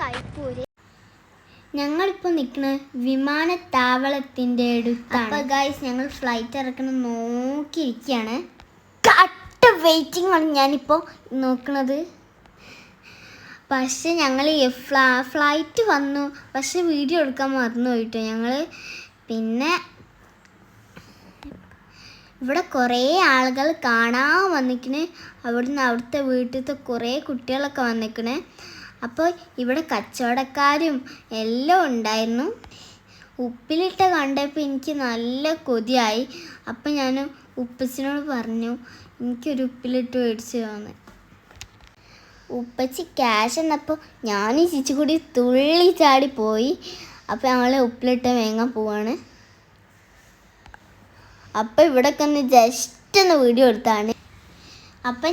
കരിപ്പൂര്. ഞങ്ങളിപ്പോൾ നിൽക്കുന്നത് വിമാനത്താവളത്തിൻ്റെ അടുത്താണ്. അപ്പോൾ ഗൈസ് ഞങ്ങൾ ഫ്ലൈറ്റ് ഇറക്കണം നോക്കിയിരിക്കുകയാണ്. കട്ട വെയിറ്റിംഗ് ആണ് ഞാനിപ്പോൾ നോക്കുന്നത്. പക്ഷെ ഞങ്ങൾ ഫ്ലൈറ്റ് വന്നു, പക്ഷെ വീഡിയോ എടുക്കാൻ മറന്നു പോയിട്ടോ ഞങ്ങൾ. പിന്നെ ഇവിടെ കുറേ ആളുകൾ കാണാൻ വന്നിക്കണ്. അവിടുത്തെ വീട്ടിലത്തെ കുറേ കുട്ടികളൊക്കെ വന്നിക്കണ്. അപ്പോൾ ഇവിടെ കച്ചവടക്കാരും എല്ലാം ഉണ്ടായിരുന്നു. ഉപ്പിലിട്ട കണ്ടപ്പോൾ എനിക്ക് നല്ല കൊതിയായി. അപ്പം ഞാൻ ഉപ്പച്ചിനോട് പറഞ്ഞു എനിക്കൊരു ഉപ്പിലിട്ട് മേടിച്ച് തന്നു. ഉപ്പച്ചി ക്യാഷ് എന്നപ്പോൾ ഞാൻ ചേച്ചി കൂടി തുള്ളി ചാടി പോയി. അപ്പോൾ ഞങ്ങൾ ഉപ്പിലിട്ട് വേങ്ങാൻ പോവാണ്. അപ്പോൾ ഇവിടെയൊക്കെ ഒന്ന് ജസ്റ്റ് ഒന്ന് വീഡിയോ എടുത്താണ്. അപ്പം